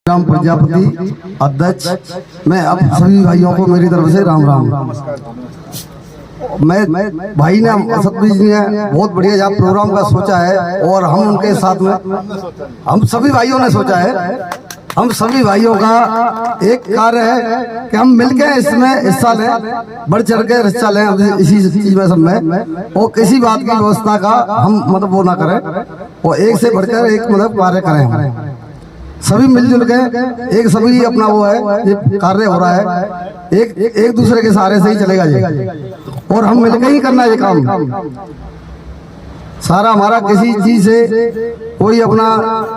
राम प्रजापति अध्यक्ष। मैं अब सभी भाइयों को मेरी तरफ से राम राम। मैं भाई ने सतबीर जी ने बहुत बढ़िया जहाँ प्रोग्राम का सोचा है और हम उनके साथ में हम सभी भाइयों ने सोचा है। हम सभी भाइयों का एक कार्य है कि हम मिलकर इसमें हिस्सा लें, बढ़ चढ़ के हिस्सा लें इसी चीज में सब में, और किसी बात की व्यवस्था का हम मतलब वो ना करें और एक से बढ़कर एक मतलब कार्य करें। सभी मिलजुल के एक सभी अपना वो है ये कार्य हो रहा है, एक दूसरे के सहारे से ही चलेगा ये, और हम मिलकर ही करना ये काम सारा हमारा। किसी चीज से कोई अपना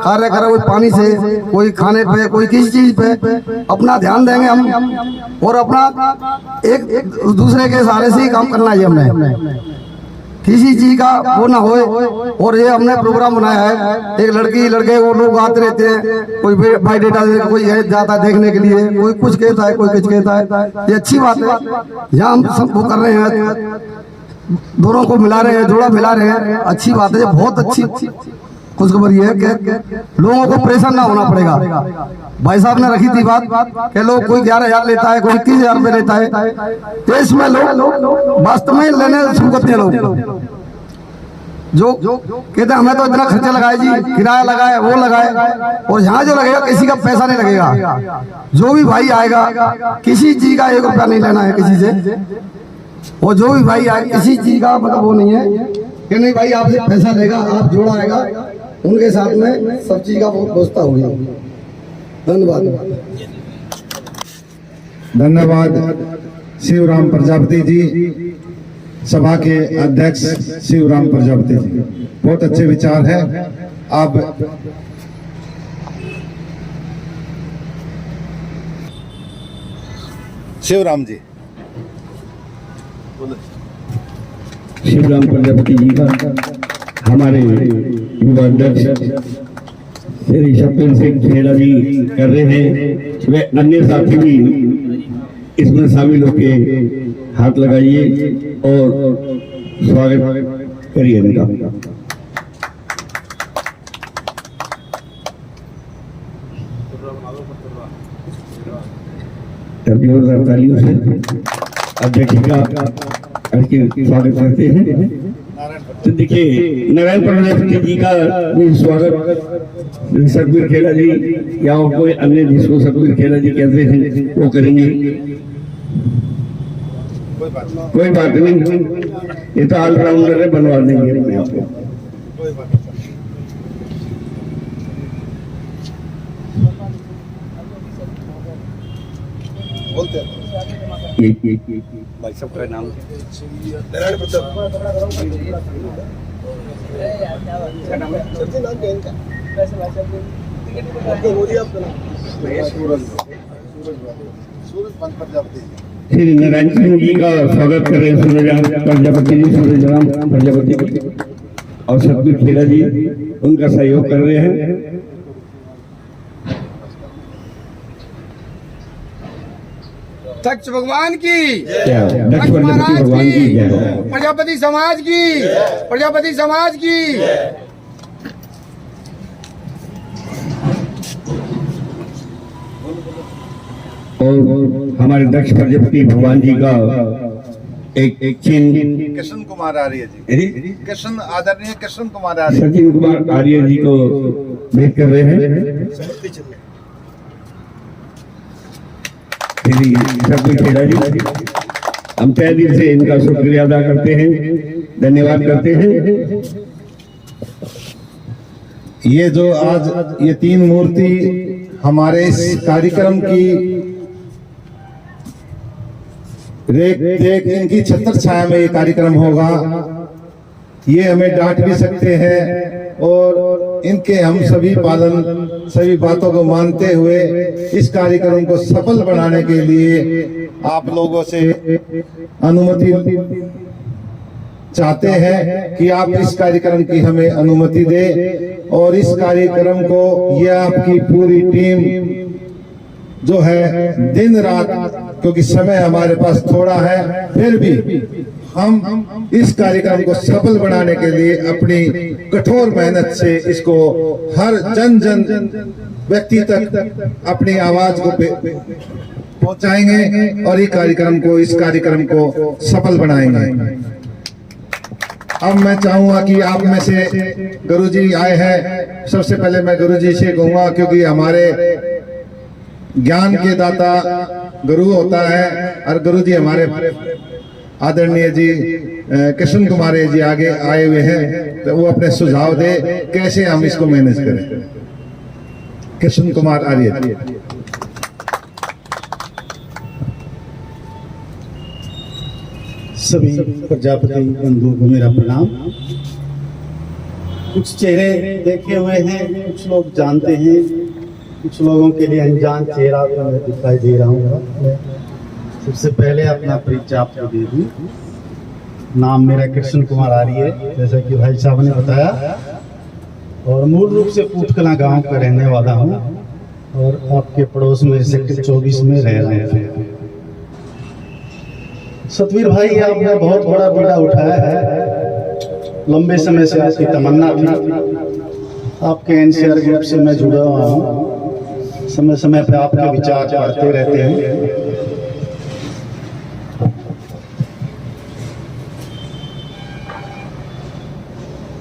कार्य करे, कोई पानी से, कोई खाने पे, कोई किसी चीज पे अपना ध्यान देंगे हम, और अपना एक दूसरे के सहारे से ही काम करना है हमने। किसी चीज का वो ना होए। और ये हमने प्रोग्राम बनाया है, एक लड़की लड़के वो लोग आते रहते हैं, कोई बाई डेटा कोई जाता है देखने के लिए, कोई कुछ कहता है कोई कुछ कहता है। ये अच्छी बात है, यहाँ हम सब वो कर रहे हैं, दोनों को मिला रहे हैं, जोड़ा मिला रहे हैं, अच्छी बात है। बहुत अच्छी खुशखबरी है कि लोगों को परेशान ना होना पड़ेगा। भाई साहब ने रखी थी बात कि लोग कोई 11,000 लेता है, कोई 21,000 रुपये लेता है, तो इसमें लोग वास्तव में लेने शुरू करते हैं। लोग जो कहते हैं हमें तो इतना खर्चा लगाए जी, किराया लगाए, वो लगाए, और यहाँ जो लगेगा किसी का पैसा नहीं लगेगा। जो भी भाई आएगा किसी चीज का 1 रुपया नहीं लेना है किसी से, और जो भी भाई आए किसी चीज का मतलब वो नहीं है कि नहीं भाई आपसे पैसा लेगा, आप जोड़ा आएगा, उनके साथ में सब चीज का व्यवस्था होगी। धन्यवाद। धन्यवाद शिवराम प्रजापति जी, सभा के अध्यक्ष शिवराम प्रजापति जी, बहुत अच्छे विचार है। अब शिवराम जी। शिवराम प्रजापति जी का हमारे युवा अध्यक्ष श्री सतबीर सिंह खेड़ा जी कर रहे हैं, वे अन्य साथी भी इसमें शामिल होके हाथ लगाइए और स्वागत करिए इनका। तालियों से अध्यक्ष का स्वागत करते हैं। तो देखिए नारायण प्रजापति जी का भी स्वागत सतबीर खेड़ा जी या कोई अन्य जिसको सतबीर खेड़ा जी कहते हैं वो करेंगे। कोई बात नहीं, ये तो ऑलराउंडर है, बनवा देंगे अपने आप को। बोलते भाई सबका नाम श्री नारायण सिंह जी का स्वागत कर रहे हैं। सूरज प्रजापति जी, सूरजराम प्रजापति और सतबीर खेड़ा जी उनका सहयोग कर रहे हैं। दक्ष भगवान की, दक्ष महाराज की, प्रजापति समाज की, प्रजापति समाज की। और हमारे दक्ष प्रजापति भगवान जी का एक चिन्ह कृष्ण कुमार आर्य जी, कृष्ण आदरणीय कृष्ण कुमार आर्य, सचिन कुमार आर्य जी को भेंट कर रहे हैं। सतबीर खेड़ा जी, हम तहे दिल से इनका शुक्रिया अदा करते हैं, धन्यवाद करते हैं। ये जो आज ये 3 मूर्ति हमारे इस कार्यक्रम की देख इनकी छत्र छाया में ये कार्यक्रम होगा, ये हमें डांट भी सकते हैं, और इनके हम सभी बातों को मानते हुए इस कार्यक्रम को सफल बनाने के लिए आप लोगों से अनुमति चाहते हैं कि आप इस कार्यक्रम की हमें अनुमति दें, और इस कार्यक्रम को ये आपकी पूरी टीम जो है दिन रात, क्योंकि समय हमारे पास थोड़ा है, फिर भी हम इस कार्यक्रम को सफल बनाने के लिए अपनी कठोर मेहनत से इसको हर जन जन व्यक्ति तक अपनी आवाज को पहुंचाएंगे और इस कार्यक्रम को सफल बनाएंगे। अब मैं चाहूंगा कि आप में से गुरुजी आए हैं, सबसे पहले मैं गुरुजी से कहूंगा, क्योंकि हमारे ज्ञान के दाता गुरु होता है, और गुरुजी हमारे आदरणीय जी कृष्ण कुमार जी आगे आए हुए हैं, तो वो अपने सुझाव दे कैसे हम इसको मैनेज करें। कृष्ण कुमार आर्य जी। सभी प्रजापति बंधुओं को मेरा प्रणाम। कुछ चेहरे देखे हुए हैं, कुछ लोग जानते हैं, कुछ लोगों के लिए अनजान चेहरा भी मैं दिखाई दे रहा हूँ। सबसे पहले अपना परिचय आपको दे दूं। नाम मेरा कृष्ण कुमार आर्य है, जैसा कि भाई साहब ने बताया, और मूल रूप से पूटकला गांव का रहने वाला हूँ, और आपके पड़ोस में सेक्टर 24 में रह रहे हैं। सतवीर भाई, आपने बहुत बड़ा बीड़ा उठाया है। लंबे समय से आपकी तमन्ना थी। आपके एनसीआर ग्रुप से मैं जुड़ा हुआ हूँ, समय समय पे आपके विचार पढ़ते रहते हैं।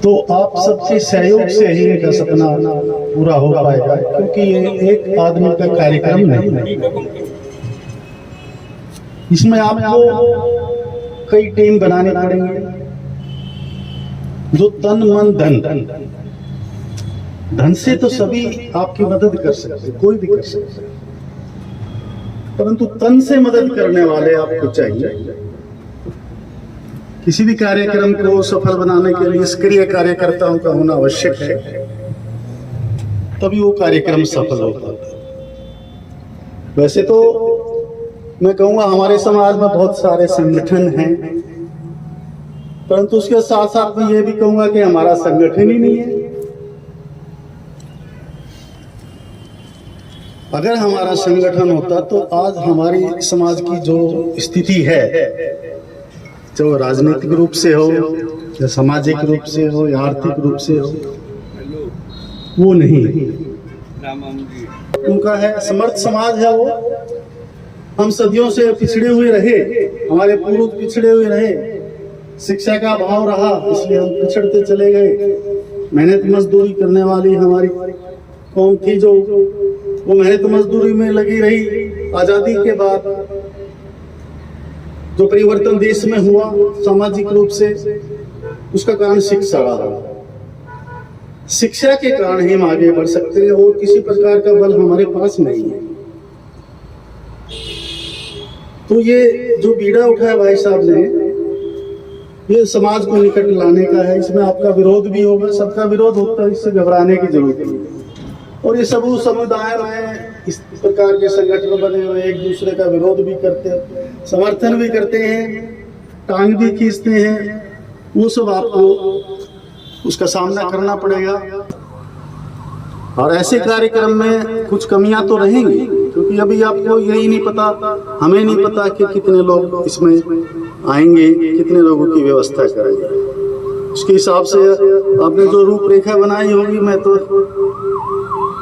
तो आप सबके सहयोग से ही इनका सपना पूरा हो पाएगा, क्योंकि ये एक आदमी का कार्यक्रम नहीं है। इसमें आपको कई टीम बनाने पड़ेंगे, जो तन मन धन से तो सभी आपकी मदद कर सकते, कोई भी कर सकते, परंतु तन से मदद करने वाले आपको चाहिए। किसी भी कार्यक्रम को सफल बनाने के लिए सक्रिय कार्यकर्ताओं का होना आवश्यक है, तभी वो कार्यक्रम सफल होता है। वैसे तो मैं कहूँगा हमारे समाज में बहुत सारे संगठन हैं, परंतु उसके साथ साथ मैं ये भी कहूँगा कि हमारा संगठन ही नहीं है। अगर हमारा संगठन होता तो आज हमारी समाज की जो स्थिति है, चाहे राजनीतिक रूप से हो या सामाजिक रूप से हो या आर्थिक रूप से हो, वो नहीं। उनका है समर्थ समाज है वो। हम सदियों से पिछड़े हुए रहे, हमारे पूर्वज पिछड़े हुए रहे, शिक्षा का अभाव रहा, इसलिए हम पिछड़ते चले गए। मेहनत मजदूरी करने वाली हमारी कौम थी, जो वो मेहनत मजदूरी में लगी रही। आजादी के बाद जो परिवर्तन देश में हुआ सामाजिक रूप से, उसका कारण शिक्षा रहा। शिक्षा के कारण ही हम आगे बढ़ सकते हैं, और किसी प्रकार का बल हमारे पास नहीं है। तो ये जो बीड़ा उठाया भाई साहब ने, ये समाज को निकट लाने का है। इसमें आपका विरोध भी होगा, सबका विरोध होता है, इससे घबराने की जरूरत नहीं। और ये सब समुदाय में इस प्रकार के संगठन बने हुए एक दूसरे का विरोध भी करते हैं, समर्थन भी करते हैं, टांग भी खींचते हैं। वो सब आपको उसका सामना करना पड़ेगा। और ऐसे कार्यक्रम में कुछ कमियां तो रहेंगी, क्योंकि अभी आपको यही नहीं पता, हमें नहीं पता कि कितने लोग इसमें आएंगे, कितने लोगों की व्यवस्था करेंगे। उसके हिसाब से आपने जो रूपरेखा बनाई होगी, मैं तो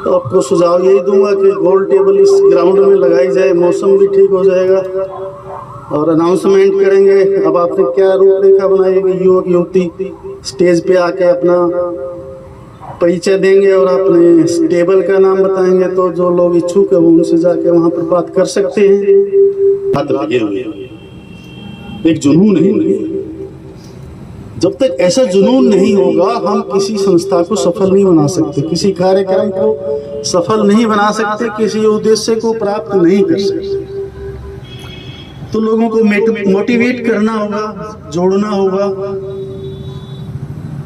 आपको सुझाव यही दूंगा कि गोल टेबल इस ग्राउंड में लगाई जाए, मौसम भी ठीक हो जाएगा। और अनाउंसमेंट करेंगे। अब आपने क्या रूपरेखा बनाई, युवक युवती स्टेज पे आके अपना परिचय देंगे और अपने टेबल का नाम बताएंगे, तो जो लोग इच्छुक है वो उनसे जाके वहां पर बात कर सकते हैं। बात लगे हुए एक जुनून है। जब तक ऐसा जुनून नहीं होगा, हम किसी संस्था को सफल नहीं बना सकते, किसी कार्यक्रम को सफल नहीं बना सकते, किसी उद्देश्य को प्राप्त नहीं कर सकते। तो लोगों को मोटिवेट करना होगा, जोड़ना होगा,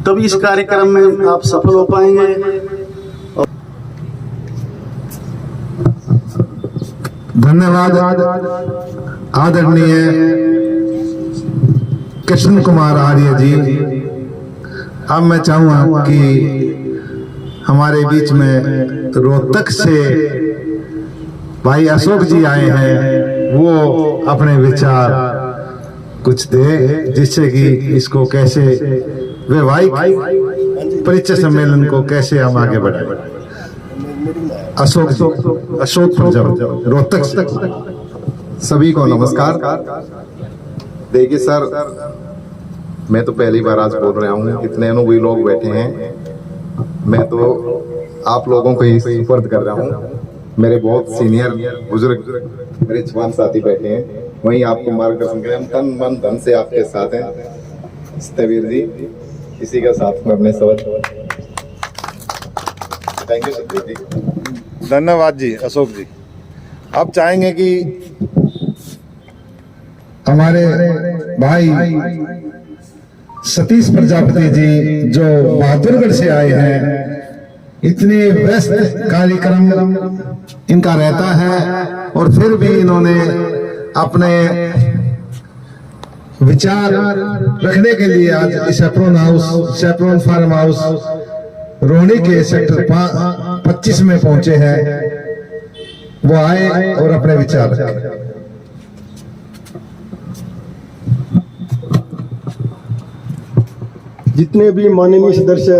तभी इस कार्यक्रम में आप सफल हो पाएंगे। धन्यवाद आदरणीय कृष्ण कुमार आर्य जी। अब मैं चाहूँगा कि हमारे बीच में रोहतक से भाई अशोक जी आए हैं, वो अपने विचार कुछ दे, जिससे कि इसको कैसे वैवाहिक परिचय सम्मेलन को कैसे हम आगे बढ़ाएं। अशोक प्रजापति रोहतक। सभी को नमस्कार। देखिए सर, मैं तो पहली बार आज बोल रहा हूँ, इतने अनुभवी लोग बैठे हैं, मैं तो आप लोगों को ही सुपुर्द कर रहा हूँ। मेरे बहुत सीनियर बुजुर्ग मेरे जवान साथी बैठे हैं, वहीं आपको मार्गदर्शन करें। हम तन मन धन से आपके साथ हैं सत्यवीर जी, इसी का साथ में अपने सवाल। थैंक यू सत्यवीर जी। धन्यवाद जी अशोक जी। अब चाहेंगे कि हमारे भाई सतीश प्रजापति जी जो बहादुरगढ़ से आए हैं, इतने व्यस्त कार्यक्रम इनका रहता है और फिर भी इन्होंने अपने विचार रखने के लिए आज शेप्रॉन फार्म हाउस रोहिणी के सेक्टर 25 में पहुंचे हैं। वो आए और अपने विचार रखे। जितने भी माननीय सदस्य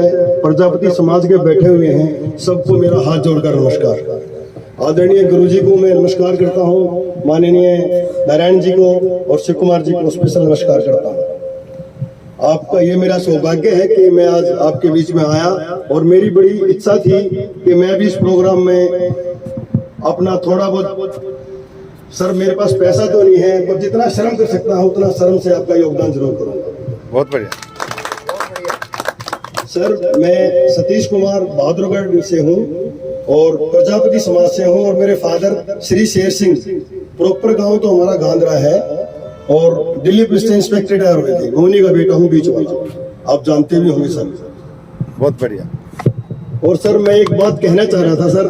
प्रजापति समाज के बैठे हुए हैं, सबको मेरा हाथ जोड़कर नमस्कार। आदरणीय गुरु जी को मैं नमस्कार करता हूँ, माननीय नारायण जी को और शिव कुमार जी को स्पेशल नमस्कार करता हूँ। आपका ये मेरा सौभाग्य है कि मैं आज आपके बीच में आया, और मेरी बड़ी इच्छा थी कि मैं भी इस प्रोग्राम में अपना थोड़ा बहुत, सर मेरे पास पैसा तो नहीं है, पर जितना श्रम कर सकता हूँ उतना श्रम से आपका योगदान जरूर करूँगा। बहुत बढ़िया सर, मैं सतीश कुमार बहादुरगढ़ से हूँ और प्रजापति समाज से हूँ, और मेरे फादर श्री शेर सिंह, प्रॉपर गांव तो हमारा गांधरा है, और दिल्ली पुलिस से इंस्पेक्टर रिटायर हुए थे। गोनी का बेटा हूँ बीच वाला, आप जानते भी होंगे सर। बहुत बढ़िया। और सर मैं एक बात कहना चाह रहा था सर,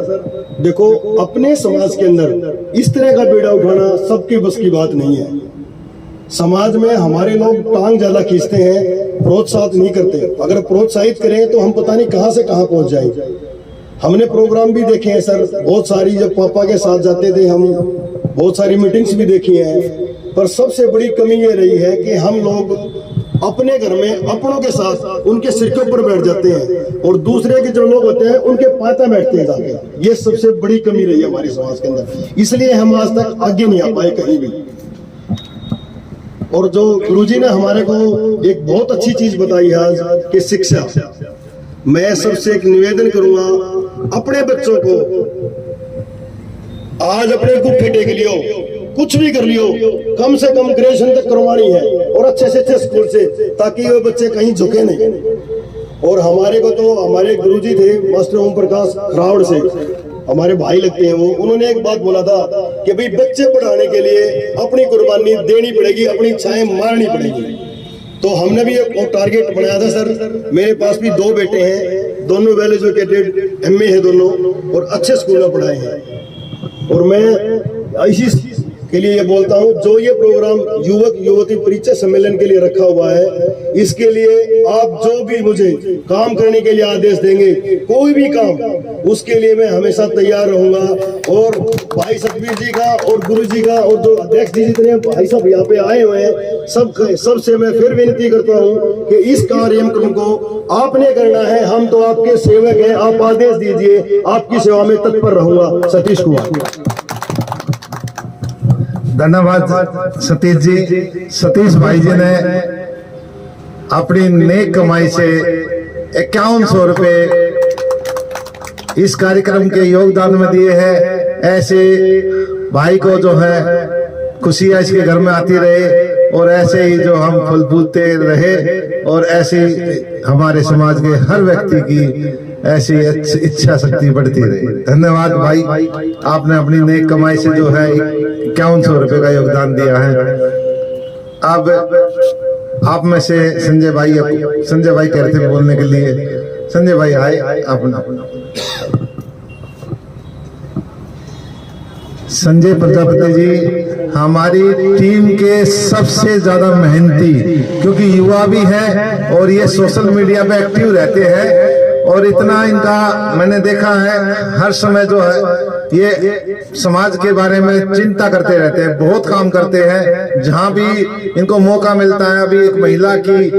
देखो अपने समाज के अंदर इस तरह का बेड़ा उठाना सबके बस की बात नहीं है। समाज में हमारे लोग टांग ज्यादा खींचते हैं, प्रोत्साहित नहीं करते। अगर प्रोत्साहित करें तो हम पता नहीं कहां से कहां पहुंच जाएंगे। हमने प्रोग्राम भी देखे हैं सर, बहुत सारी, जब पापा के साथ जाते थे हम, बहुत सारी मीटिंग्स भी देखी हैं, पर सबसे बड़ी कमी ये रही है कि हम लोग अपने घर में अपनों के साथ उनके सिर के ऊपर बैठ जाते हैं, और दूसरे के जो लोग होते हैं उनके पाता बैठते हैं जाके। ये सबसे बड़ी कमी रही है हमारे समाज के अंदर, इसलिए हम आज तक आगे नहीं आ पाए कहीं भी। और जो गुरुजी ने हमारे को एक बहुत अच्छी चीज बताई है आज कि शिक्षा, मैं सबसे एक निवेदन करूंगा, अपने बच्चों को आज अपने गुफ्फे टेक लियो, कुछ भी कर लियो, कम से कम ग्रेजुएशन तक करवानी है, और अच्छे से अच्छे स्कूल से, ताकि वो बच्चे कहीं झुके नहीं। और हमारे को तो हमारे गुरुजी थे मास्टर ओम प्रकाश खरावड़ से, हमारे भाई लगते हैं वो, उन्होंने एक बात बोला था कि भाई बच्चे पढ़ाने के लिए अपनी कुर्बानी देनी पड़ेगी, अपनी इच्छाएं मारनी पड़ेगी। तो हमने भी एक टारगेट बनाया था सर। मेरे पास भी 2 बेटे हैं, दोनों वेल एजुकेटेड MA है दोनों, और अच्छे स्कूल में पढ़ाए हैं। और मैं इसी के लिए ये बोलता हूँ, जो ये प्रोग्राम युवक युवती परिचय सम्मेलन के लिए रखा हुआ है, इसके लिए आप जो भी मुझे काम करने के लिए आदेश देंगे, कोई भी काम, उसके लिए मैं हमेशा तैयार रहूंगा। और भाई सतबीर जी का और गुरु जी का और जो अध्यक्ष जी जितने भाई सब यहाँ पे आए हुए हैं, सबसे मैं फिर विनती करता हूँ कि इस कार्यक्रम को आपने करना है, हम तो आपके सेवक हैं, आप आदेश दीजिए, आपकी सेवा में तत्पर रहूंगा। सतीश कुमार। धन्यवाद सतीश जी। सतीश भाई जी ने अपनी नेक कमाई से 5100 रुपए इस कार्यक्रम के योगदान में दिए हैं। ऐसे भाई को जो है खुशियां इसके घर में आती रहे, और ऐसे ही जो हम फल फूलते रहे, और ऐसे हमारे समाज के हर व्यक्ति की ऐसी इच्छा शक्ति बढ़ती रही। धन्यवाद भाई, आपने अपनी नेक कमाई से जो है 5100 रुपए का योगदान दिया है। अब आप में से संजय भाई कह रहे थे बोलने के लिए। संजय भाई आए। अपना संजय प्रजापति जी हमारी टीम के सबसे ज्यादा मेहनती, क्योंकि युवा भी है और ये सोशल मीडिया पे एक्टिव रहते हैं, और इतना इनका मैंने देखा है हर समय जो है ये समाज के बारे में चिंता करते रहते हैं, बहुत काम करते हैं। जहां भी इनको मौका मिलता है, अभी एक महिला की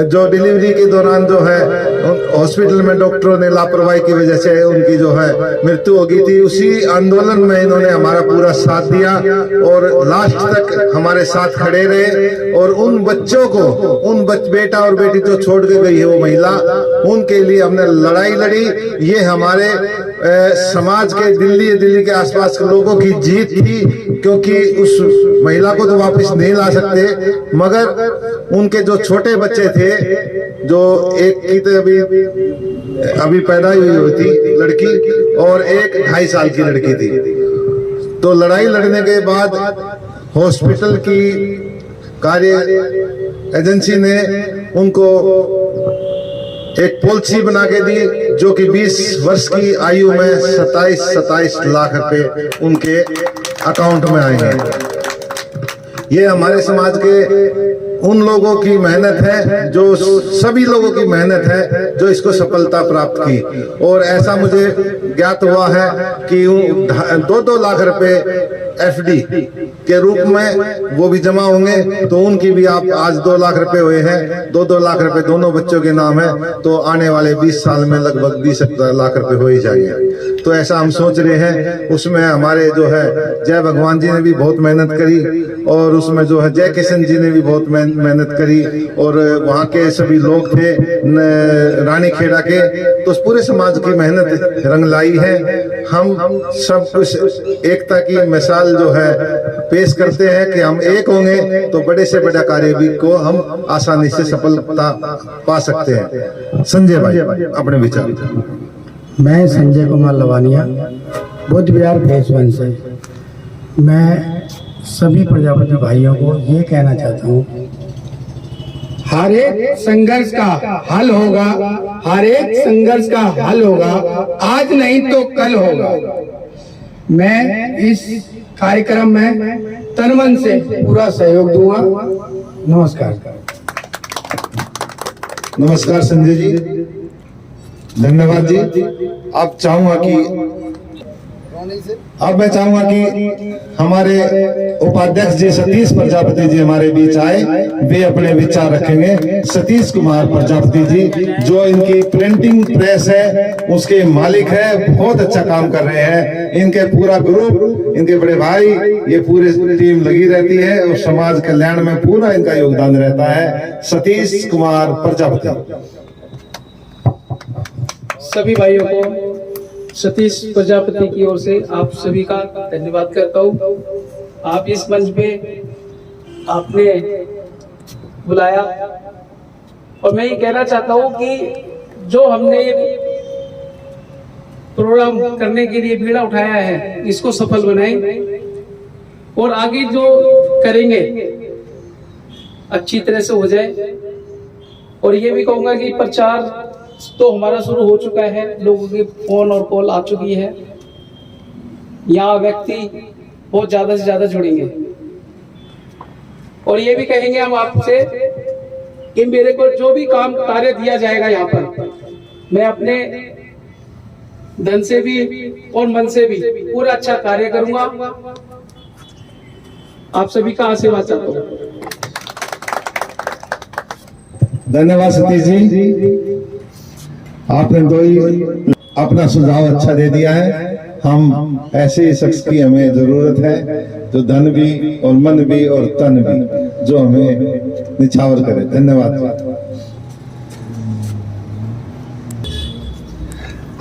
जो डिलीवरी के दौरान जो है हॉस्पिटल में डॉक्टरों ने लापरवाही की वजह से उनकी जो है मृत्यु हो गई थी, उसी आंदोलन में इन्होंने हमारा पूरा साथ दिया और लास्ट तक हमारे साथ खड़े रहे। और उन बच्चों को, उन बेटा और बेटी जो छोड़ के गई है वो महिला, उनके लिए हमने लड़ाई लड़ी। ये हमारे समाज के दिल्ली के आसपास के लोगों की जीत थी, क्योंकि उस महिला को तो वापस नहीं ला सकते, मगर उनके जो छोटे बच्चे थे, जो एक की तो अभी पैदा हुई थी लड़की और एक 2.5 साल की लड़की थी। तो लड़ाई लड़ने के बाद हॉस्पिटल की कार्य एजेंसी ने उनको एक पॉलिसी बना के दी, जो कि 20 वर्ष की आयु में 27 लाख रुपए उनके अकाउंट में आए हैं। ये हमारे समाज के उन लोगों की मेहनत है, जो सभी लोगों की मेहनत है, जो इसको सफलता प्राप्त की। और ऐसा मुझे ज्ञात हुआ है कि 2-2 लाख रुपए एफडी के रूप में वो भी जमा होंगे, तो उनकी भी आप आज 2 लाख रुपए हुए हैं, 2-2 लाख रुपए दोनों बच्चों के नाम है, तो आने वाले 20 साल में लगभग 20 लाख रुपए हो ही जाएंगे। तो ऐसा हम सोच रहे हैं। उसमें हमारे जो है जय भगवान जी ने भी बहुत मेहनत करी, और उसमें जो है जय किशन जी ने भी बहुत मेहनत करी, और वहाँ के सभी लोग थे रानी खेड़ा के, तो पूरे समाज की मेहनत रंग लाई है। हम सब कुछ एकता की मिसाल जो है पेश करते हैं कि हम एक होंगे तो बड़े से बड़ा कार्य भी को हम आसानी से सफलता पा सकते हैं। संजय भाई अपने विचार। मैं संजय कुमार लवानिया, बुद्ध विहार फेज 1 से। मैं सभी प्रजापति भाइयों को ये कहना चाहता हूँ, हर एक संघर्ष का हल होगा, हर एक संघर्ष का हल होगा, आज नहीं तो कल होगा। मैं इस कार्यक्रम में तन मन से पूरा सहयोग दूंगा। नमस्कार। नमस्कार संजय जी, धन्यवाद जी। अब मैं चाहूंगा कि हमारे उपाध्यक्ष जी सतीश प्रजापति जी हमारे बीच आए, वे अपने विचार रखेंगे। सतीश कुमार प्रजापति जी, जो इनकी प्रिंटिंग प्रेस है उसके मालिक है, बहुत अच्छा काम कर रहे हैं। इनके पूरा ग्रुप, इनके बड़े भाई, ये पूरी टीम लगी रहती है और समाज कल्याण में पूरा इनका योगदान रहता है। सतीश कुमार प्रजापति। सभी भाइयों को सतीश प्रजापति की ओर से आप सभी का धन्यवाद करता हूँ। आप इस मंच पे आपने बुलाया, और मैं ये कहना चाहता हूँ कि जो हमने प्रोग्राम करने के लिए बीड़ा उठाया है, इसको सफल बनाएं, और आगे जो करेंगे अच्छी तरह से हो जाए। और ये भी कहूँगा कि प्रचार तो हमारा शुरू हो चुका है, लोगों के फोन और कॉल आ चुकी है। यहाँ व्यक्ति बहुत ज्यादा से ज्यादा जुड़ेंगे, और ये भी कहेंगे हम आपसे कि मेरे को जो भी काम कार्य दिया जाएगा यहाँ पर, मैं अपने धन से भी और मन से भी पूरा अच्छा कार्य करूंगा। आप सभी का आशीर्वाद चाहता हूँ। धन्यवाद सतीश जी, आपने दो ही अपना सुझाव अच्छा दे दिया है। हम ऐसे ही शख्स की हमें जरूरत है, जो धन भी और मन भी और तन भी, जो हमें निछावर करे। धन्यवाद।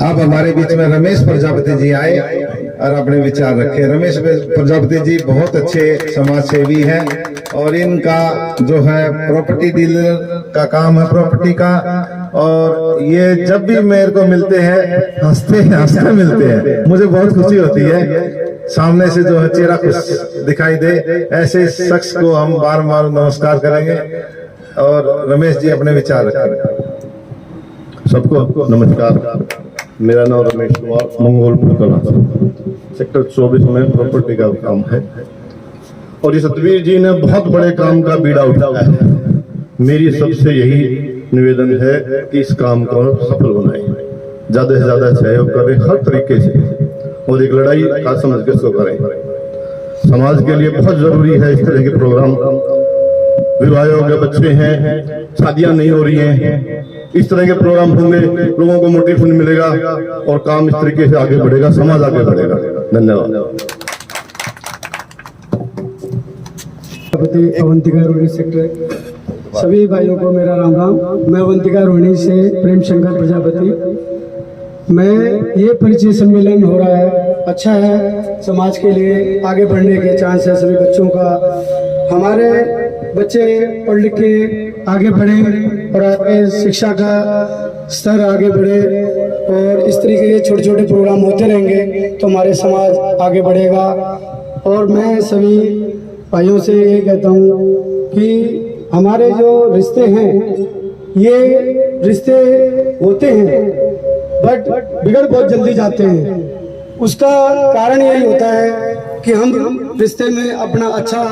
अब हमारे बीच में रमेश प्रजापति जी आए और अपने विचार रखे। रमेश प्रजापति जी बहुत अच्छे समाज सेवी हैं, और इनका जो है प्रॉपर्टी डीलर का काम है, प्रॉपर्टी का। और ये जब भी मेरे को मिलते हैं हंसते मिलते हैं, मुझे बहुत खुशी होती है। सामने से जो है चेहरा खुश दिखाई दे, ऐसे शख्स को हम बार बार नमस्कार करेंगे। और रमेश जी अपने विचार रखेंगे। सबको नमस्कार। मेरा नाम रमेश कुमार, मंगोलपुर कला सेक्टर 24 में प्रॉपर्टी का काम है, और ये सतवीर जी ने बहुत बड़े काम का बीड़ा उठाया है। मेरी सबसे यही निवेदन है कि इस काम को सफल बनाएं, ज्यादा से ज्यादा सहयोग करें हर तरीके से। और एक लड़ाई का समझ के इसको करें। समाज के लिए बहुत जरूरी है इस तरह के प्रोग्राम। विवाह हो गए, बच्चे हैं, शादियां नहीं हो रही हैं, इस तरह के प्रोग्राम होंगे, लोगों को मोटिवेशन मिलेगा और काम इस तरीके से आगे बढ़ेगा, समाज आगे बढ़ेगा। धन्यवाद। अवंतिका रोहिणी सेक्टर सभी भाइयों को मेरा राम राम। मैं अवंतिका रोहिणी से प्रेम शंकर प्रजापति। मैं ये परिचय सम्मेलन हो रहा है, अच्छा है, समाज के लिए आगे बढ़ने के चांस है सभी बच्चों का। हमारे बच्चे पढ़ लिख के आगे बढ़े और आगे शिक्षा का स्तर आगे बढ़े और इस तरीके के छोटे छोटे प्रोग्राम होते रहेंगे तो हमारे समाज आगे बढ़ेगा। और मैं सभी भाइयों से ये कहता हूँ कि हमारे जो रिश्ते हैं, ये रिश्ते होते हैं बट बिगड़ बहुत जल्दी जाते हैं। उसका कारण यही होता है कि हम रिश्ते में अपना अच्छा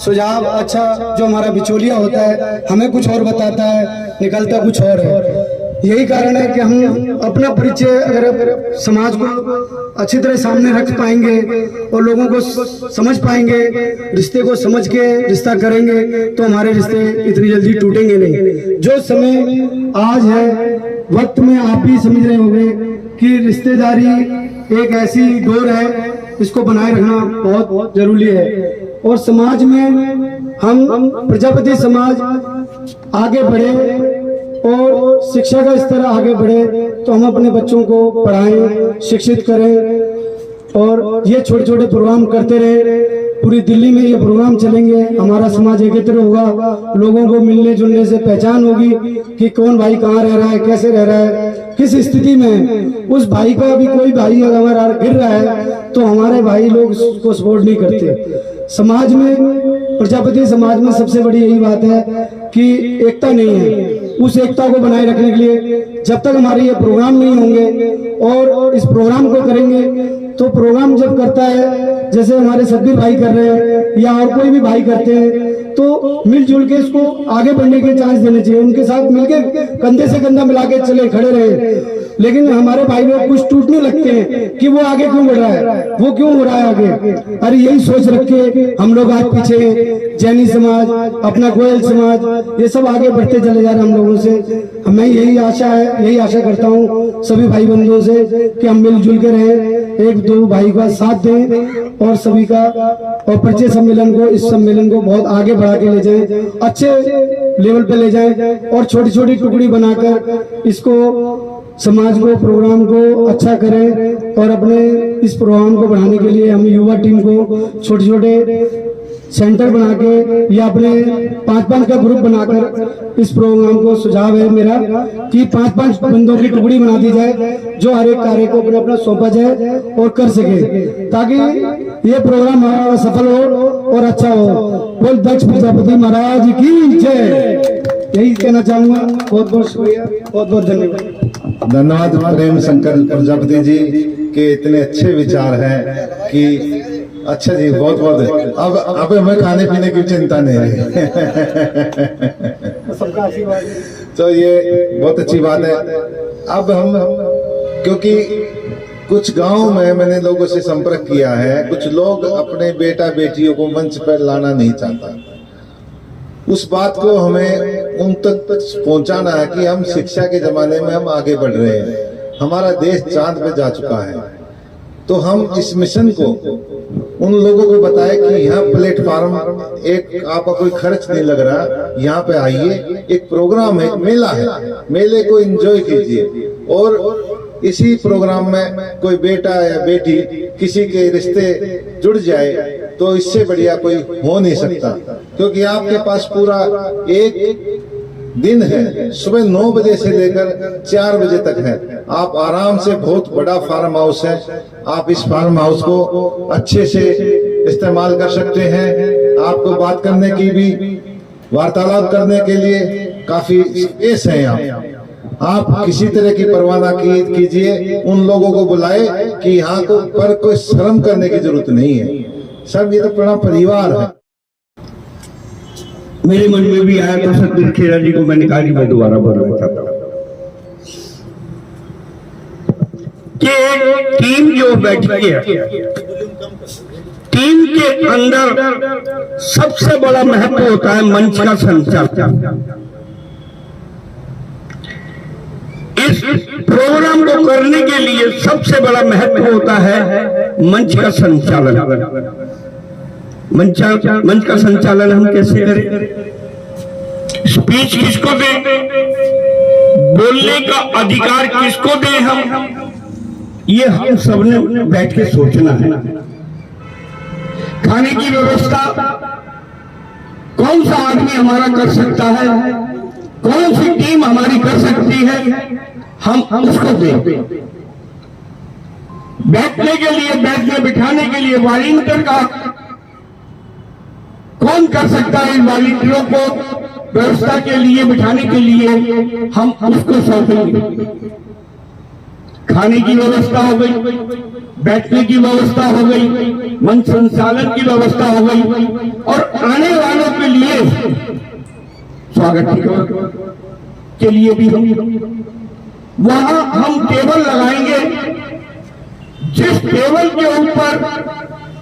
सुझाव, अच्छा जो हमारा बिचौलिया होता है हमें कुछ और बताता है, निकलता कुछ और है। यही कारण है कि हम अपना परिचय अगर समाज को अच्छी तरह सामने रख पाएंगे और लोगों को समझ पाएंगे, रिश्ते को समझ के रिश्ता करेंगे तो हमारे रिश्ते इतनी जल्दी टूटेंगे नहीं। जो समय आज है, वक्त में आप भी समझ रहे होंगे कि रिश्तेदारी एक ऐसी डोर है, इसको बनाए रखना बहुत जरूरी है। और समाज में हम प्रजापति समाज आगे बढ़े और शिक्षा का स्तर आगे बढ़े तो हम अपने बच्चों को पढ़ाएं, शिक्षित करें और ये छोटे छोटे प्रोग्राम करते रहे। पूरी दिल्ली में ये प्रोग्राम चलेंगे, हमारा समाज एकत्र होगा, लोगों को मिलने जुलने से पहचान होगी कि कौन भाई कहाँ रह रहा है, कैसे रह रहा है, किस स्थिति में। उस भाई का भी कोई भाई अगर हमारा गिर रहा है तो हमारे भाई लोग उसको सपोर्ट नहीं करते। समाज में, प्रजापति समाज में सबसे बड़ी यही बात है कि एकता नहीं है। उस एकता को बनाए रखने के लिए जब तक हमारे ये प्रोग्राम नहीं होंगे और इस प्रोग्राम को करेंगे तो प्रोग्राम जब करता है, जैसे हमारे सतबीर भाई कर रहे हैं या और कोई भी भाई करते हैं, तो मिलजुल के इसको आगे बढ़ने के चांस देने चाहिए। उनके साथ मिलके कंधे से कंधा मिला के चले खड़े रहे। लेकिन हमारे भाई लोग कुछ टूटने लगते हैं कि वो आगे क्यों बढ़ रहा है, वो क्यों हो रहा है आगे। अरे यही सोच रख के हम लोग आज पीछे हैं। जैनी समाज, अपना गोयल समाज, ये सब आगे बढ़ते चले जा रहे हैं हम लोगों से। मैं यही आशा करता हूँ सभी भाई बंधुओं से कि हम मिलजुल के रहें, एक दो भाई का साथ दें और सभी का और परिचय सम्मेलन को, इस सम्मेलन को बहुत आगे बढ़ा के ले जाएं, अच्छे लेवल पे ले जाएं और छोटी छोटी टुकड़ी बनाकर इसको समाज को, प्रोग्राम को अच्छा करें। और अपने इस प्रोग्राम को बढ़ाने के लिए हम युवा टीम को छोटे छोटे सेंटर बना के या अपने 5-5 का ग्रुप बनाकर इस प्रोग्राम को, सुझाव है मेरा कि 5-5 बंदों की टुकड़ी बना दी जाए जो हर एक कार्य को अपना अपना सौंपा जाए और कर सके, ताकि ये प्रोग्राम हमारा सफल हो और अच्छा हो। बोल दक्ष प्रजापति महाराज की जय। यही कहना चाहूंगा। बहुत बहुत शुक्रिया, बहुत बहुत धन्यवाद। धन्यवाद प्रेम शंकर प्रजापति जी के इतने अच्छे विचार हैं कि अच्छा जी, बहुत बहुत। अब हमें खाने पीने की चिंता नहीं है। सबका आशीर्वाद। तो ये बहुत अच्छी बात है। अब हम, क्योंकि कुछ गांव में मैंने लोगों से संपर्क किया है, कुछ लोग अपने बेटा बेटियों को मंच पर लाना नहीं चाहता। उस बात को हमें उन तक पहुंचाना है कि हम शिक्षा के जमाने में हम आगे बढ़ रहे हैं, हमारा देश चांद पे जा चुका है। तो हम इस मिशन को उन लोगों को बताएं कि यहाँ प्लेटफार्म, एक आपका कोई खर्च नहीं लग रहा, यहाँ पे आइए, एक प्रोग्राम है, मेला है, मेले को एंजॉय कीजिए। और इसी प्रोग्राम में कोई बेटा या बेटी किसी के रिश्ते जुड़ जाए तो इससे बढ़िया कोई हो नहीं सकता। क्योंकि आपके पास पूरा एक दिन है, सुबह 9 बजे से लेकर 4 बजे तक है। आप आराम से, बहुत बड़ा फार्म हाउस है, आप इस फार्म हाउस को अच्छे से इस्तेमाल कर सकते हैं। आपको बात करने की भी, वार्तालाप करने के लिए काफी स्पेस है यहाँ। आप किसी तरह की परवाह ना कीजिए, उन लोगों को बुलाए कि यहाँ को पर कोई शर्म करने की जरूरत नहीं है। सब ये तो बड़ा परिवार है। मेरे मन में भी आया तो सतबीर खेड़ा जी को मैंने कहा कि मैं दोबारा बोलना चाहता हूँ। कि एक टीम जो बैठी है, टीम के अंदर सबसे बड़ा महत्व होता है मंच का संचालन। इस प्रोग्राम को करने के लिए सबसे बड़ा महत्व होता है मंच का संचालन। मंच का संचालन हम कैसे करें? स्पीच किसको दें, बोलने का अधिकार किसको दें, हम ये हम सबने बैठ के सोचना है। खाने की व्यवस्था कौन सा आदमी हमारा कर सकता है, कौन सी टीम हमारी कर सकती है, हम उसको दें। बैठने के लिए, बैठने बिठाने के लिए वॉलंटियर का कौन कर सकता है? इन वॉलंटियरों को व्यवस्था के लिए, बिठाने के लिए हम उसको सौंपेंगे। खाने की व्यवस्था हो गई, बैठने की व्यवस्था हो गई, मंच संचालन की व्यवस्था हो गई, और आने वालों के लिए स्वागत के लिए भी वहां हम टेबल लगाएंगे, जिस टेबल के ऊपर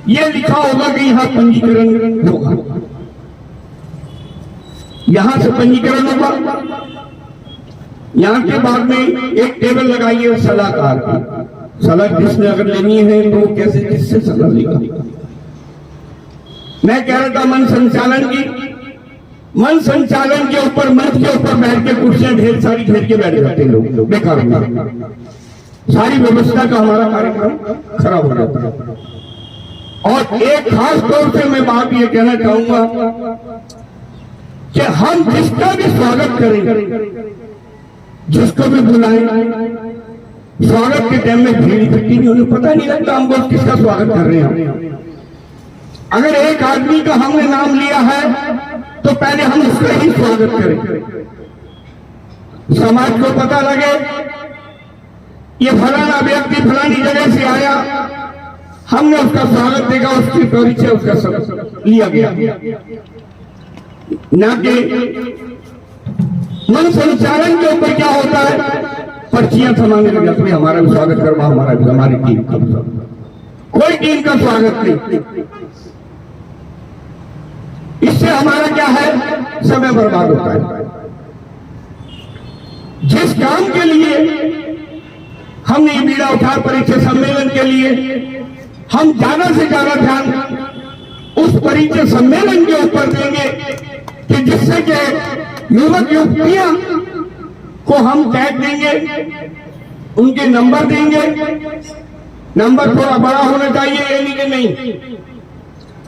यह लिखा होगा कि यहां पंजीकरण होगा, यहां से पंजीकरण होगा। यहां के बाद में एक टेबल लगाइए सलाहकार की। सलाह जिसने अगर लेनी है तो कैसे, किससे सलाह लेगा? मैं कह रहा था मन संचालन की, मन संचालन के ऊपर, मंच के ऊपर बैठ के कुर्सियां ढेर सारी घेर के बैठ जाते लोग बेकार में, सारी व्यवस्था का हमारा कार्यक्रम खराब हो जाता है। और एक खास तौर से मैं बात ये कहना चाहूंगा कि हम जिसका भी स्वागत करें, जिसको भी बुलाएं, स्वागत के टाइम में भीड़ इकट्ठी नहीं होनी, पता नहीं लगता हमको किसका स्वागत कर रहे हैं। अगर एक आदमी का हमने नाम लिया है तो पहले हम उसका ही स्वागत करें, समाज को पता लगे ये फलाना व्यक्ति फलानी जगह से आया, हमने उसका स्वागत देखा, उसकी परिचय उसका सब लिया गया। ना कि मन संचालन के ऊपर क्या होता है, पर्चियां थमाने लग जाती है, हमारा भी स्वागत करवा, हमारा भी, हमारी टीम का, कोई टीम का स्वागत नहीं। इससे हमारा क्या है, समय बर्बाद होता है। जिस काम के लिए हमने ये बीड़ा उठा परिचय सम्मेलन के लिए, हम ज्यादा से ज्यादा ध्यान उस परिचय सम्मेलन के ऊपर देंगे कि जिससे कि युवक युवतियां को हम टैग देंगे, उनके नंबर देंगे। नंबर थोड़ा बड़ा होना चाहिए, ये नहीं कि नहीं,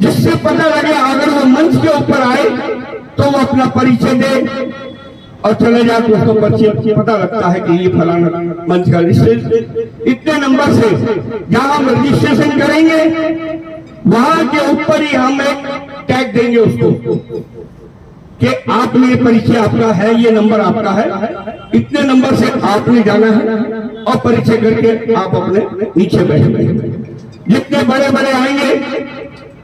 जिससे पता लगे अगर वो मंच के ऊपर आए तो वो अपना परिचय दे और चले जाए तो उसको परिचय पता लगता है कि ये फलाना मंच का रजिस्ट्रेशन। इतने नंबर से जहां हम रजिस्ट्रेशन करेंगे वहां के ऊपर ही हम एक टैग देंगे उसको कि आपने ये परिचय आपका है, ये नंबर आपका है, इतने नंबर से आपने जाना है और परिचय करके आप अपने नीचे बैठ गए। जितने बड़े बड़े आएंगे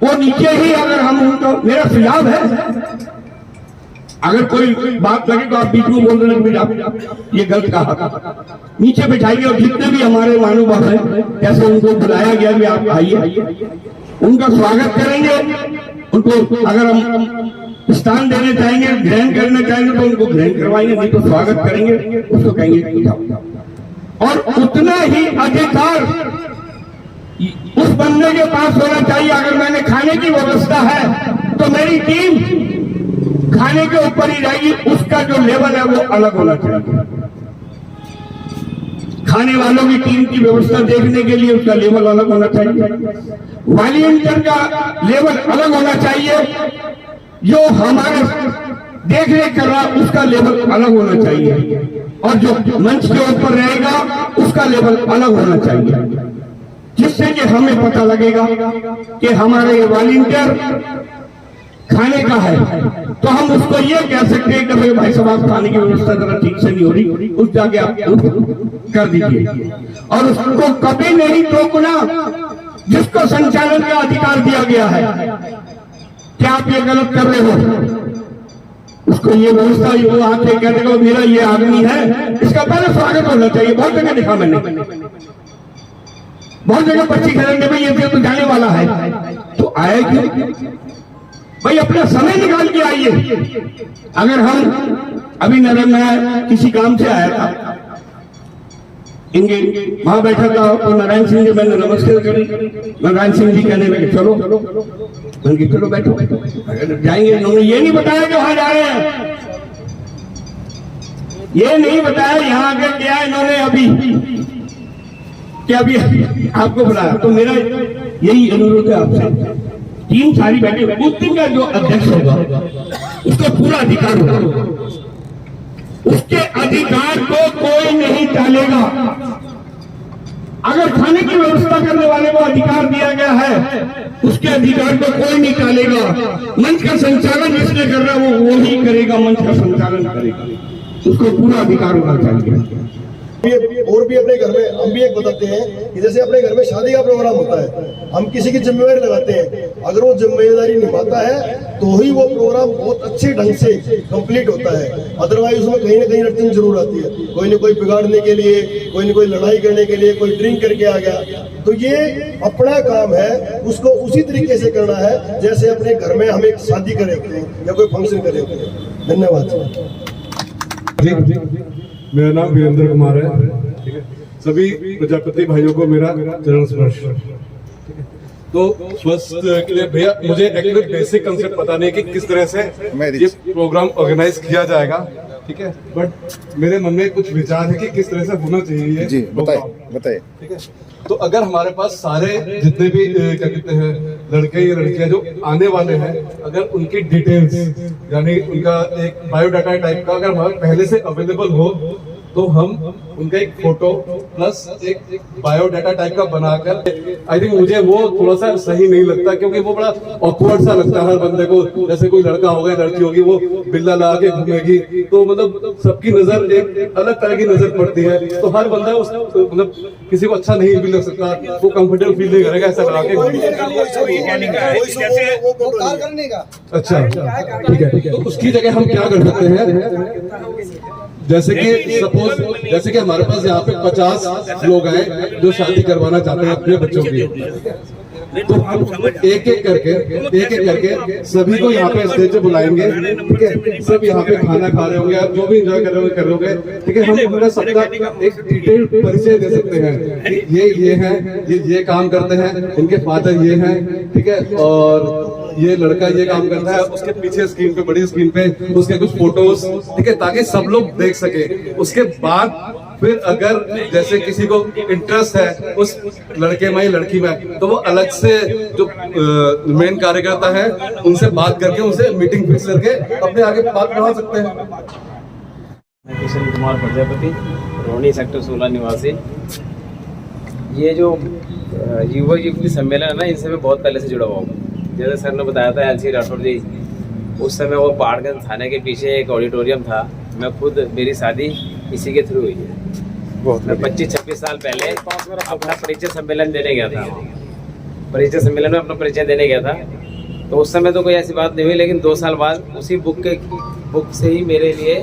वो नीचे ही, अगर हम उनको, मेरा सुझाव है, अगर कोई बात लगे तो आप बीच में बोल रहे हैं आप ये गलत कहा, नीचे बैठाइए। और जितने भी हमारे महानुभाव हैं, जैसे उनको बुलाया गया भी आप आइए, उनका स्वागत करेंगे। उनको अगर हम स्थान देने चाहेंगे, ग्रहण करना चाहेंगे तो उनको ग्रहण करवाएंगे, नहीं तो स्वागत करेंगे, उसको कहेंगे। और उतना ही अधिकार उस बंदे के पास होना चाहिए। अगर मैंने खाने की व्यवस्था है तो मेरी टीम खाने के ऊपर ही रहेगी, उसका जो लेवल है वो अलग होना चाहिए। खाने वालों की टीम की व्यवस्था देखने के लिए उसका लेवल अलग होना चाहिए, वॉलंटियर का लेवल अलग होना चाहिए, जो हमारे देख रेख कर रहा उसका लेवल अलग होना चाहिए, और जो मंच के ऊपर रहेगा उसका लेवल अलग होना चाहिए, जिससे कि हमें पता लगेगा कि हमारे वॉलंटियर खाने का है तो हम उसको ये कह सकते हैं कि भाई साहब खाने की व्यवस्था जरा ठीक से नहीं हो रही, उस जाके आप कर दीजिए। और उसको कभी नहीं टोकना जिसको संचालन का अधिकार दिया गया है कि आप ये गलत कर रहे हो, उसको ये व्यवस्था, वो आके कहते मेरा ये आदमी है, इसका पहले स्वागत होना चाहिए। बहुत जगह देखा मैंने, बहुत जगह पर्ची खेलेंगे भाई ये तो जाने वाला है, तो आए क्यों भाई? अपना समय निकाल के आइए। अगर हम अभी मैं किसी काम से आया था, इनके वहां बैठा था तो नारायण सिंह जी, मैंने नमस्कार करी, नारायण सिंह जी कहने लगे चलो, मैंने चलो बैठो जाएंगे। इन्होंने ये नहीं बताया कि वहां जा रहे हैं, ये नहीं बताया यहाँ आकर क्या इन्होंने अभी कि अभी आपको बुलाया। तो मेरा यही अनुरोध है आपसे, टीम सारी बैठी, उस दिन का जो अध्यक्ष होगा उसका पूरा अधिकार होगा, उसके अधिकार को कोई नहीं टालेगा। अगर खाने की व्यवस्था करने वाले को अधिकार दिया गया है, उसके अधिकार को कोई नहीं टालेगा। मंच का संचालन जिसने कर रहा है वो ही करेगा, मंच का संचालन करेगा, उसको पूरा अधिकार होना चाहिए। और भी अपने घर में हम भी एक बताते हैं कि जैसे अपने घर में शादी का प्रोग्राम होता है, हम किसी की जिम्मेदारी लगाते हैं, अगर वो जिम्मेदारी निभाता है तो ही वो प्रोग्राम बहुत अच्छे ढंग से कंप्लीट होता है। अदरवाइज उसमें कहीं ना कहीं अड़चन जरूर आती है, कोई ना कोई बिगाड़ने के लिए, कोई ना कोई लड़ाई करने के लिए, कोई ड्रिंक करके आ गया। तो ये अपना काम है, उसको उसी तरीके से करना है जैसे अपने घर में हम एक शादी करे होते हैं या कोई फंक्शन करे होते हैं। धन्यवाद। मेरा नाम वीरेंद्र कुमार है, ठीक है। सभी प्रजापति भाइयों को मेरा चरण स्पर्श। तो स्वास्थ्य के लिए भैया मुझे एक्चुअली बेसिक कंसेप्ट पता नहीं कि किस तरह से ये प्रोग्राम ऑर्गेनाइज किया जाएगा, ठीक है, बट मेरे मन में कुछ विचार है कि किस तरह से होना चाहिए ये बताइए, ठीक है। तो अगर हमारे पास सारे जितने भी क्या कहते हैं लड़के या लड़कियां जो आने वाले हैं, अगर उनकी डिटेल्स यानी उनका एक बायोडाटा टाइप का अगर हमारे पहले से अवेलेबल हो, तो हम उनका एक फोटो प्लस एक बायोडाटा टाइप का बनाकर, आई थिंक मुझे वो थोड़ा सा सही नहीं लगता, क्योंकि वो बड़ा ऑकवर्ड सा लगता है हर बंदे को। जैसे कोई लड़का होगा लड़की होगी, वो बिल्ला लगा के घूमेगी, तो मतलब सबकी नजर एक अलग तरह की नजर पड़ती है, तो हर बंदा उस मतलब किसी को अच्छा नहीं भी लग सकता, वो कंफर्टेबल फील नहीं करेगा ऐसा लगा के। अच्छा ठीक है, तो उसकी जगह हम क्या कर सकते हैं, जैसे कि सपोज जैसे कि हमारे पास यहाँ पे 50 लोग आए जो शादी करवाना चाहते हैं अपने बच्चों की, तो हम एक एक करके सभी को यहाँ पे स्टेज पे बुलाएंगे, ठीक है। सब यहाँ पे खाना खा रहे होंगे, आप जो भी एंजॉय कर रहे होंगे, ठीक है। हम उनका सबका एक डिटेल परिचय दे सकते हैं, ये हैं, ये काम करते हैं, इनके फादर ये हैं, ठीक है, और ये लड़का ये काम करता है, उसके पीछे स्क्रीन पे, बड़ी स्क्रीन पे उसके कुछ फोटोज, ठीक है, ताकि सब लोग देख सके। उसके बाद फिर अगर जैसे किसी को इंटरेस्ट है उस लड़के में या लड़की में, तो वो अलग से जो मेन कार्यकर्ता है उनसे बात करके, उनसे मीटिंग फिक्स करके अपने आगे बात बढ़ा सकते हैं। मैं किशन कुमार प्रजापति, रोहिणी सेक्टर 16 निवासी। ये जो युवा युवती सम्मेलन है ना, इनसे मैं बहुत पहले से जुड़ा हुआ हूँ। जैसे सर ने बताया था एलसी राठौर जी, उस समय वो पहाड़गंज थाने के पीछे एक ऑडिटोरियम था, मैं खुद मेरी शादी इसी के थ्रू हुई है। मैं 25-26 साल पहले अपना परिचय सम्मेलन देने गया था, परिचय सम्मेलन में अपना परिचय देने गया था। तो उस समय तो कोई ऐसी बात नहीं हुई, लेकिन 2 साल बाद उसी बुक से ही मेरे लिए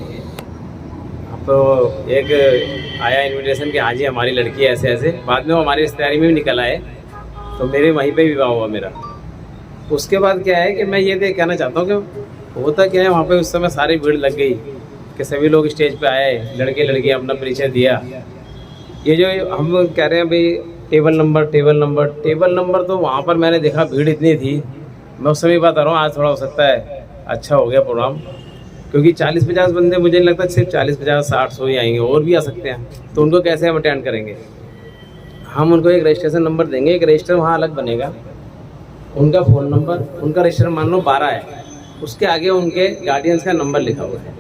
तो एक आया इन्विटेशन कि हाँ जी हमारी लड़की है ऐसे ऐसे। बाद में वो हमारी रिश्तेदारी में भी निकल आए, तो मेरे वहीं पे विवाह हुआ मेरा। उसके बाद क्या है कि मैं ये कहना चाहता हूँ कि होता क्या है, वहाँ पे उस समय सारी भीड़ लग गई कि सभी लोग स्टेज पे आए, लड़के लड़कियाँ अपना परिचय दिया। ये जो हम कह रहे हैं भाई टेबल नंबर, तो वहाँ पर मैंने देखा भीड़ इतनी थी, मैं उस समय बता रहा हूँ, आज थोड़ा हो सकता है अच्छा हो गया प्रोग्राम, क्योंकि 40-50 बंदे, मुझे नहीं लगता सिर्फ 40-50, 60-100 ही आएंगे, और भी आ सकते हैं। तो उनको कैसे हम अटेंड करेंगे? हम उनको एक रजिस्ट्रेशन नंबर देंगे, एक रजिस्टर वहाँ अलग बनेगा, उनका फ़ोन नंबर, उनका रजिस्टर मान लो 12 है, उसके आगे उनके गार्डियंस का नंबर लिखा हुआ है।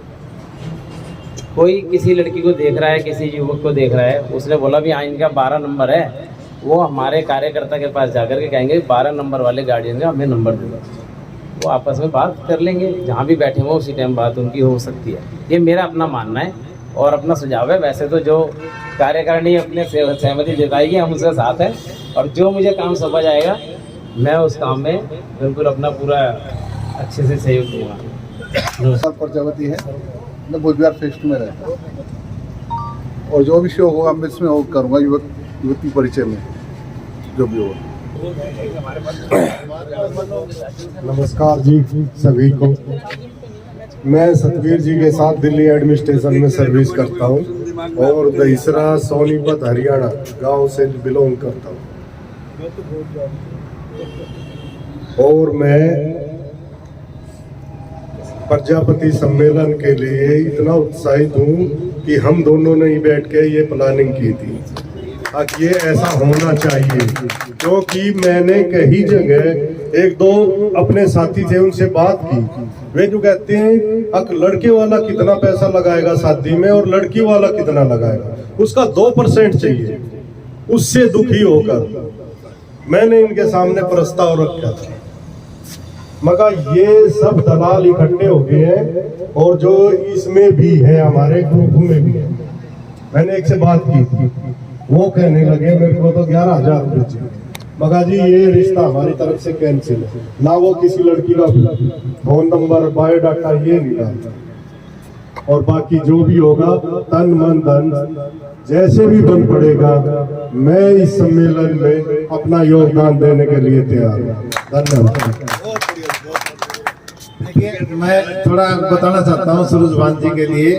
कोई किसी लड़की को देख रहा है, किसी युवक को देख रहा है, उसने बोला भी हाँ इनका 12 नंबर है, वो हमारे कार्यकर्ता के पास जाकर के कहेंगे 12 नंबर वाले गार्डियन का हमें नंबर दे दो। वो आपस में बात कर लेंगे, जहाँ भी बैठे हुए उसी टाइम बात उनकी हो सकती है। ये मेरा अपना मानना है और अपना सुझाव है। वैसे तो जो कार्यकारिणी अपने सहमति जताएगी हम उसके साथ हैं, और जो मुझे काम सौंपा जाएगा मैं उस काम में बिल्कुल अपना पूरा अच्छे से सहयोग दूंगा। प्रजापति है, मैं बुधवार फेस्ट में रहता हूँ और जो भी शो होगा मैं इसमें करूँगा युवती परिचय में। जो भी हो। नमस्कार जी सभी को। मैं सतवीर जी के साथ दिल्ली एडमिनिस्ट्रेशन में सर्विस करता हूँ और दहीसरा सोनीपत हरियाणा गांव से बिलोंग करता हूँ। और मैं प्रजापति सम्मेलन के लिए इतना उत्साहित हूँ कि हम दोनों ने ही बैठ के ये प्लानिंग की थी। अब ये ऐसा होना चाहिए, क्योंकि मैंने कई जगह एक दो अपने साथी थे उनसे बात की। वे जो कहते हैं अब लड़के वाला कितना पैसा लगाएगा शादी में और लड़की वाला कितना लगाएगा, उसका 2% चाहिए। उससे दुखी होकर मैंने इनके सामने प्रस्ताव रखा था, मगर ये सब दलाल इकट्ठे हो गए हैं और जो इसमें भी है हमारे ग्रुप में भी है। मैंने एक से बात की थी, वो कहने लगे मेरे को तो 11,000 रुपये चाहिए। मगर जी ये रिश्ता हमारी तरफ से कैंसिल है, ना वो किसी लड़की का फोन नंबर बायोडाटा ये नहीं डालता। और बाकी जो भी होगा तन मन धन जैसे भी बन पड़ेगा, मैं इस सम्मेलन में अपना योगदान देने के लिए तैयार हूँ। धन्यवाद। देखिए मैं थोड़ा बताना चाहता हूँ सूरजभान जी के लिए।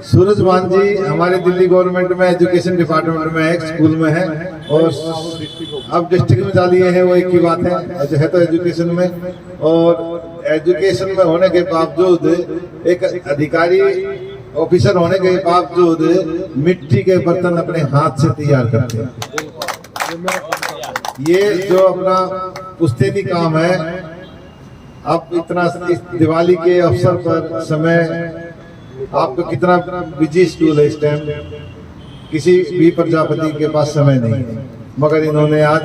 सूरजभान जी हमारे दिल्ली गवर्नमेंट में एजुकेशन डिपार्टमेंट में है, स्कूल में है, और अब डिस्ट्रिक्ट में जा लिए हैं वो एक ही बात है, जो है तो एजुकेशन में। और एजुकेशन में होने के बावजूद एक अधिकारी ऑफिसर होने के बावजूद मिट्टी के बर्तन अपने हाथ से तैयार करते हैं। ये जो अपना पुश्तैनी काम है, आप इतना इस दिवाली के अवसर पर समय आपको कितना बिजी स्कूल है इस टाइम, किसी भी प्रजापति के पास समय नहीं है, मगर इन्होंने आज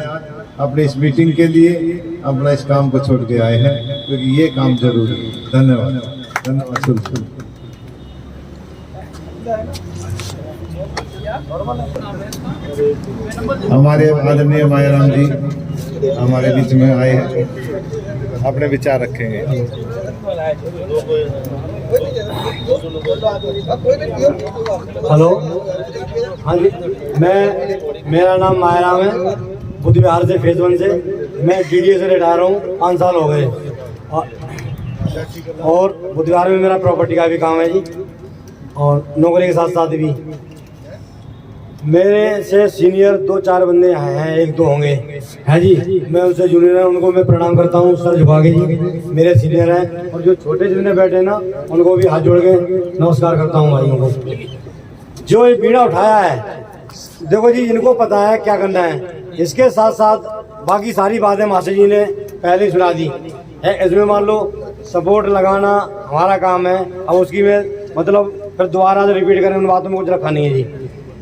अपनी इस मीटिंग के लिए अपना इस काम को छोड़ के आए हैं, क्योंकि ये काम जरूरी है। धन्यवाद। धन्यवाद। हमारे आदरणीय मायाराम जी हमारे बीच में आए हैं, अपने विचार रखेंगे। हेलो, हाँ जी, मेरा नाम मायाराम है, बुद्ध विहार से फेज 1 से। मैं DDA से रिटायर हूँ, 5 साल हो गए। और बुद्ध विहार में मेरा प्रॉपर्टी का भी काम है जी, और नौकरी के साथ साथ भी। मेरे से सीनियर 2-4 बंदे हैं, 1-2 होंगे हैं जी। मैं उनसे जूनियर है, उनको मैं प्रणाम करता हूँ सर झुका के जी, मेरे सीनियर हैं। और जो छोटे जितने बैठे हैं ना, उनको भी हाथ जोड़ के नमस्कार करता हूँ भाइयों को। जो ये बीड़ा उठाया है, देखो जी इनको पता है क्या करना है। इसके साथ साथ बाकी सारी बातें मास्टर जी ने पहले ही सुना दी है। इसमें मान लो सपोर्ट लगाना हमारा काम है, अब उसकी में मतलब फिर दोबारा से रिपीट करें उन बातों में कुछ रखा नहीं है जी,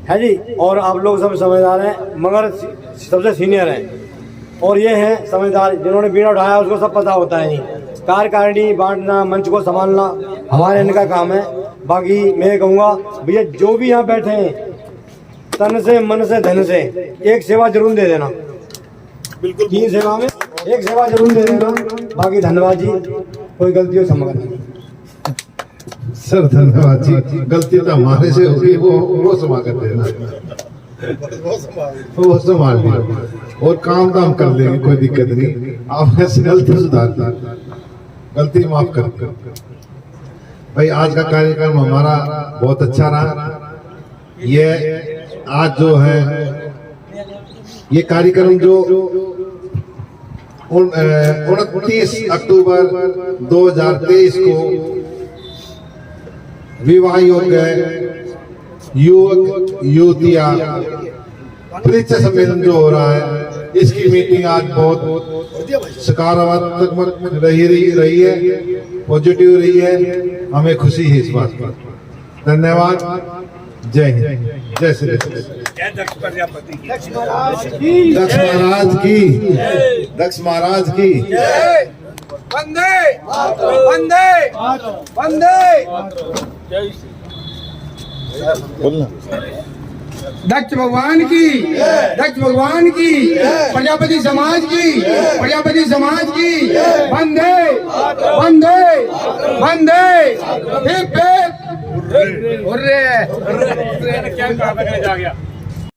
है जी। और आप लोग सब समझदार हैं, मगर सबसे सीनियर हैं, और ये हैं समझदार जिन्होंने बीड़ा उठाया, उसको सब पता होता है जी। कार्यकारिणी बांटना, मंच को संभालना हमारे इनका काम है। बाकी मैं कहूँगा भैया जो भी यहाँ बैठे हैं, तन से मन से धन से एक सेवा जरूर दे देना। बिल्कुल 3 सेवा में एक सेवा जरूर दे देना। बाकी धन्यवाद जी, कोई गलती हो क्षमा करना। सर धन्यवाद जी, गलती तो हमारे से होगी, वो क्षमा कर देना, वो संभाल लिया और काम तो हम कर लेंगे, कोई दिक्कत नहीं। आप ऐसी गलती सुधार दी, गलती माफ कर। भाई आज का कार्यक्रम हमारा बहुत अच्छा रहा। ये आज जो है ये कार्यक्रम जो 29 अक्टूबर 2023 को विवाह योग्य युवक युवतियां परिचय सम्मेलन जो हो रहा है, इसकी मीटिंग आज बहुत सकारात्मक रही है, पॉजिटिव रही है। हमें खुशी है इस बात पर। धन्यवाद। जय हिंद, जय श्री कृष्ण। दक्ष महाराज की, दक्ष महाराज की। वंदे वंदे वंदे। दक्ष भगवान की, दक्ष भगवान की, प्रजापति समाज की, प्रजापति समाज की। वंदे वंदे वंदे। Hip hip hurray. क्या जा गया।